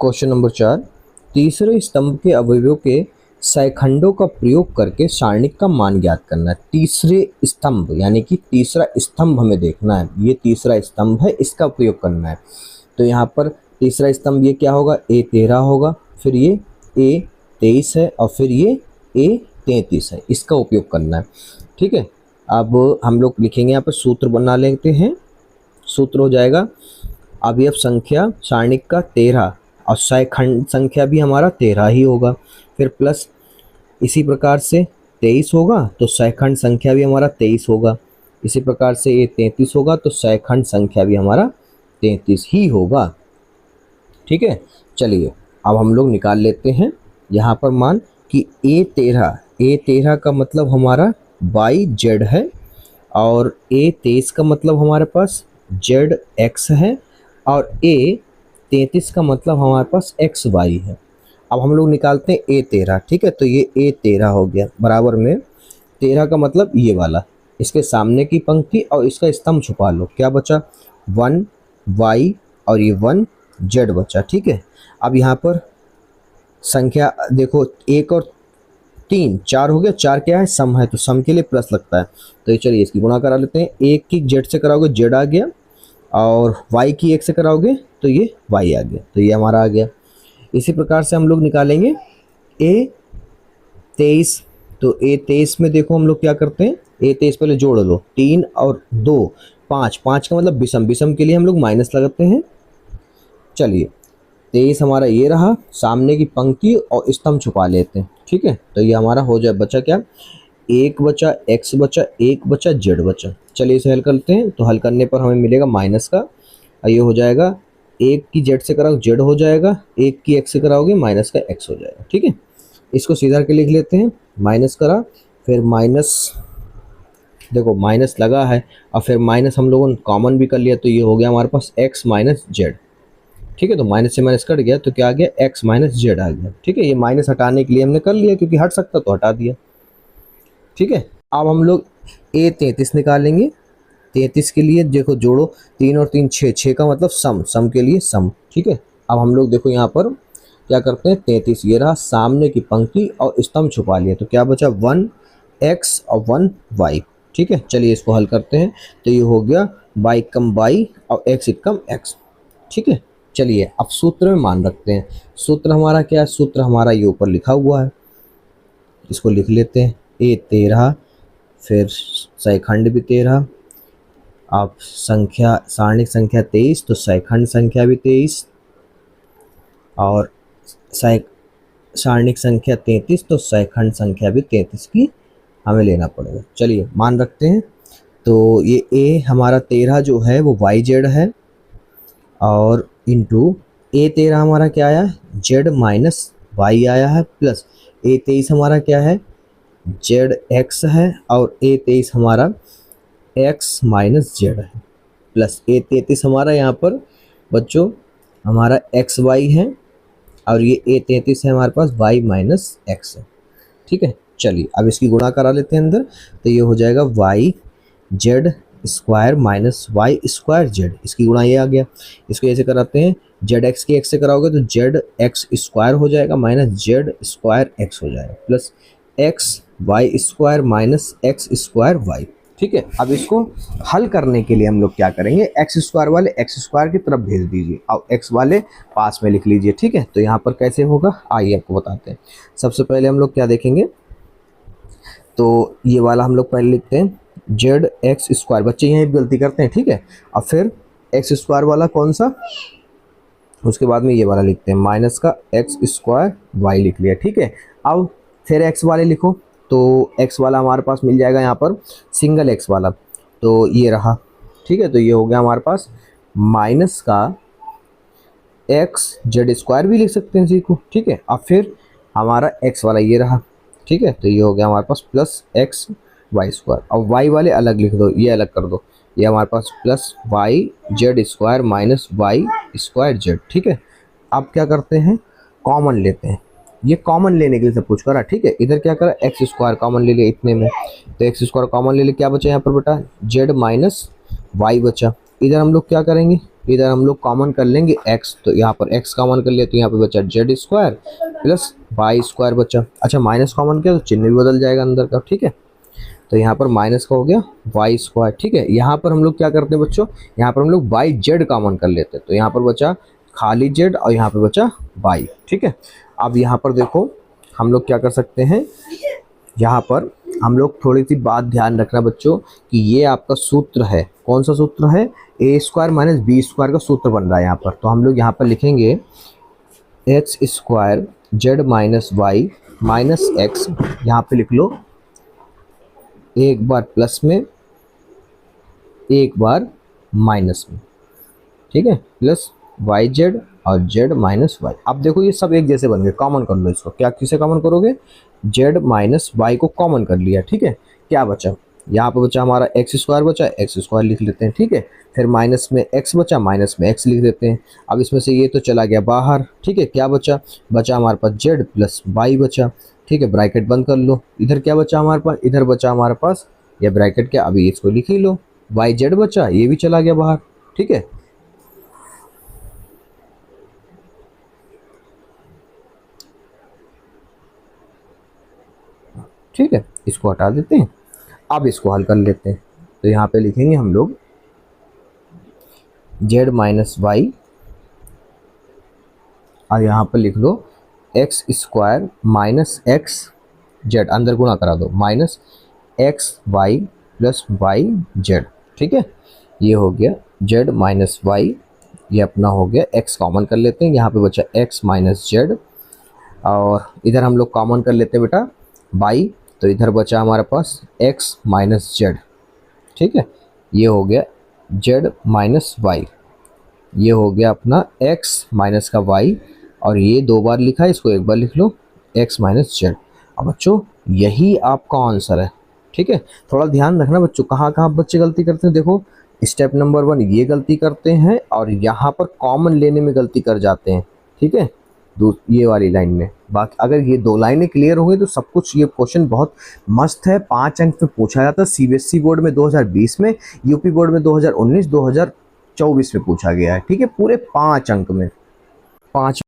Question number 4, तीसरे स्तंभ के अवयवों के सैखंडों का प्रयोग करके सारणिक का मान ज्ञात करना है। तीसरे स्तंभ यानी कि तीसरा स्तंभ हमें देखना है, ये तीसरा स्तंभ है, इसका प्रयोग करना है। तो यहाँ पर तीसरा स्तंभ ये क्या होगा, A13 होगा, फिर ये A23 है और फिर ये A33 है, इसका उपयोग करना है। ठीक है, अब हम लोग लिखेंगे यहाँ पर सूत्र बना लेते हैं। सूत्र हो जाएगा अवयव संख्या सारणिक का 13 और सैखंड संख्या भी हमारा 13 ही होगा, फिर प्लस इसी प्रकार से 23 होगा तो सैखंड संख्या भी हमारा 23 होगा, इसी प्रकार से ये 33 होगा तो सैखंड संख्या भी हमारा 33 ही होगा। ठीक है, चलिए अब हम लोग निकाल लेते हैं यहाँ पर मान कि A13 का मतलब हमारा YZ है और A23 का मतलब हमारे पास ZX है और A33 का मतलब हमारे पास XY है। अब हम लोग निकालते हैं A13। ठीक है, तो ये A13 हो गया, बराबर में 13 का मतलब ये वाला, इसके सामने की पंक्ति और इसका स्तंभ छुपा लो, क्या बचा 1Y और ये 1Z बचा। ठीक है, अब यहाँ पर संख्या देखो 1 और 3 4 हो गया, 4 क्या है सम है तो सम के लिए प्लस लगता है, तो ये चलिए इसकी गुणा करा लेते हैं। 1 की Z से कराओगे Z आ गया और Y की 1 से कराओगे तो ये Y आ गया, तो ये हमारा आ गया। इसी प्रकार से हम लोग निकालेंगे A23। तो A23 में देखो हम लोग क्या करते हैं, A23 पहले जोड़ लो, 3 और 2 5, 5 का मतलब विषम, विषम के लिए हम लोग माइनस लगाते हैं। चलिए 23 हमारा ये रहा, सामने की पंक्ति और स्तंभ छुपा लेते हैं। ठीक है, तो ये हमारा हो जाए, बचा क्या 1 बचा, X बचा, 1 बचा, Z बचा। चलिए इसे हल करते हैं, तो हल करने पर हमें मिलेगा माइनस का, और ये हो जाएगा 1 की Z से कराओ Z हो जाएगा, 1 की X से कराओगे माइनस का X हो जाएगा। ठीक है, इसको सीधा करके लिख लेते हैं, माइनस करा, फिर माइनस देखो माइनस लगा है और फिर माइनस हम लोगों ने कॉमन भी कर लिया, तो ये हो गया हमारे पास X माइनस Z। ठीक है, तो माइनस से माइनस कट गया तो क्या आ गया X माइनस Z आ गया। ठीक है, ये माइनस हटाने के लिए हमने कर लिया, क्योंकि हट सकता तो हटा दिया। ठीक है, अब हम लोग A33 निकालेंगे। 33 के लिए देखो जोड़ो, 3 और 3 6, 6 का मतलब सम, सम के लिए सम। ठीक है, अब हम लोग देखो यहाँ पर क्या करते हैं, 33 ये रहा, सामने की पंक्ति और स्तंभ छुपा लिया, तो क्या बचा 1X और 1Y। ठीक है, चलिए इसको हल करते हैं, तो ये हो गया Y कम Y और X कम X। ठीक है, चलिए अब सूत्र में मान रखते हैं। सूत्र हमारा क्या है, सूत्र हमारा ये ऊपर लिखा हुआ है, इसको लिख लेते हैं। A13 फिर सैखंड भी 13, अब संख्या सारणिक संख्या 23 तो सैखंड संख्या भी 23 और सारणिक संख्या 33 तो सैखंड संख्या भी 33 की हमें लेना पड़ेगा। चलिए मान रखते हैं, तो ये A हमारा 13 जो है वो YZ है और इंटू A13 हमारा क्या आया Z माइनस Y आया है, प्लस A23 हमारा क्या है ZX है और A23 हमारा X माइनस Z है, प्लस A33 हमारा यहाँ पर बच्चों हमारा XY है और ये A33 है हमारे पास Y माइनस X है। ठीक है, चलिए अब इसकी गुणा करा लेते हैं अंदर, तो ये हो जाएगा YZ square minus Y square Z, इसकी गुणा ये आ गया। इसको ऐसे कराते हैं, ZX की X से कराओगे तो ZX स्क्वायर हो जाएगा माइनस Z स्क्वायर X हो जाएगा, plus XY square minus X square Y। ठीक है, अब इसको हल करने के लिए हम लोग क्या करेंगे, X स्क्वायर वाले X स्क्वायर की तरफ भेज दीजिए और X वाले पास में लिख लीजिए। ठीक है, तो यहाँ पर कैसे होगा आइए आपको बताते हैं। सबसे पहले हम लोग क्या देखेंगे, तो ये वाला हम लोग पहले लिखते हैं ZX स्क्वायर, बच्चे यहाँ गलती करते हैं। ठीक है, और फिर X स्क्वायर वाला कौन सा, उसके बाद में ये वाला लिखते हैं माइनस का X स्क्वायर Y लिख लिया। ठीक है, अब फिर X वाले लिखो, तो X वाला हमारे पास मिल जाएगा यहाँ पर सिंगल X वाला, तो ये रहा। ठीक है, तो ये हो गया हमारे पास माइनस का X Z स्क्वायर भी लिख सकते हैं इसी को। ठीक है, अब फिर हमारा X वाला ये रहा। ठीक है, तो ये हो गया हमारे पास प्लस X Y स्क्वायर, अब Y वाले अलग लिख दो, ये अलग कर दो, ये हमारे पास plus YZ square minus Y square Z। ठीक है, अब क्या करते हैं, कॉमन लेते हैं, ये कॉमन लेने के लिए सब कुछ करा। ठीक है, इधर क्या करा X स्क्वायर कॉमन ले लिया इतने में, तो X स्क्वायर कॉमन ले लिया, क्या बचा यहाँ पर बेटा Z माइनस Y बचा। इधर हम लोग क्या करेंगे, इधर हम लोग कॉमन कर लेंगे x, तो यहाँ पर x कॉमन कर लिया तो यहाँ पे बचा Z square plus Y square बचा। अच्छा माइनस कॉमन किया तो चिन्ह भी बदल जाएगा अंदर का, ठीक है। तो यहाँ पर माइनस का हो गया वाई स्क्वायर, ठीक है। यहाँ पर हम लोग क्या करते हैं बच्चों, यहाँ पर हम लोग वाई जेड कॉमन कर लेते हैं, तो यहाँ पर बचा खाली जेड और यहाँ पे बचा वाई, ठीक है। अब यहाँ पर देखो हम लोग क्या कर सकते हैं, यहाँ पर हम लोग थोड़ी सी बात ध्यान रखना बच्चों कि ये आपका सूत्र है, कौन सा सूत्र है, ए स्क्वायर माइनस बी स्क्वायर का सूत्र बन रहा है यहाँ पर। तो हम लोग यहाँ पर लिखेंगे X square Z minus Y minus X, यहाँ पे लिख लो एक बार प्लस में एक बार माइनस में, ठीक है, प्लस वाई जेड और जेड माइनस वाई। अब देखो ये सब एक जैसे बन गए, कॉमन कर लो इसको। क्या किसे कॉमन करोगे, जेड माइनस वाई को कॉमन कर लिया, ठीक है। क्या बचा, यहाँ पे बचा हमारा एक्स स्क्वायर बचा, एक्स स्क्वायर लिख लेते हैं, ठीक है। फिर माइनस में एक्स बचा, माइनस में एक्स लिख देते हैं। अब इसमें से ये तो चला गया बाहर, ठीक है। क्या बचा, बचा हमारे पास जेड प्लस वाई बचा, ठीक है। ब्रैकेट बंद कर लो। इधर क्या बचा हमारे पास, इधर बचा हमारे पास ये ब्रैकेट, क्या अभी इसको लिख ही लो, वाई जेड बचा, ये भी चला गया बाहर, ठीक है। ठीक है, इसको हटा देते हैं। अब इसको हल कर लेते हैं, तो यहाँ पे लिखेंगे हम लोग जेड माइनस वाई और यहाँ पर लिख लो X square minus X Z, अंदर गुणा करा दो, minus X Y plus Y Z, ठीक है। ये हो गया जेड माइनस वाई, ये अपना हो गया, एक्स कॉमन कर लेते हैं, यहाँ पे बचा एक्स माइनस जेड और इधर हम लोग कॉमन कर लेते हैं बेटा वाई, तो इधर बचा हमारे पास x माइनस जेड, ठीक है। ये हो गया z माइनस वाई, ये हो गया अपना x माइनस का y और ये दो बार लिखा है, इसको एक बार लिख लो x माइनस जेड। अब बच्चों यही आपका आंसर है, ठीक है। थोड़ा ध्यान रखना बच्चों, कहाँ कहाँ बच्चे गलती करते हैं। देखो स्टेप नंबर 1 ये गलती करते हैं और यहाँ पर कॉमन लेने में गलती कर जाते हैं, ठीक है, ये वाली लाइन में। बाकी अगर ये दो लाइनें क्लियर हो गई तो सब कुछ, ये क्वेश्चन बहुत मस्त है, 5 अंक पे पूछा जाता है। सीबीएसई बोर्ड में 2020 में, यूपी बोर्ड में 2019, 2024 में पूछा गया है, ठीक है, पूरे 5 अंक में 5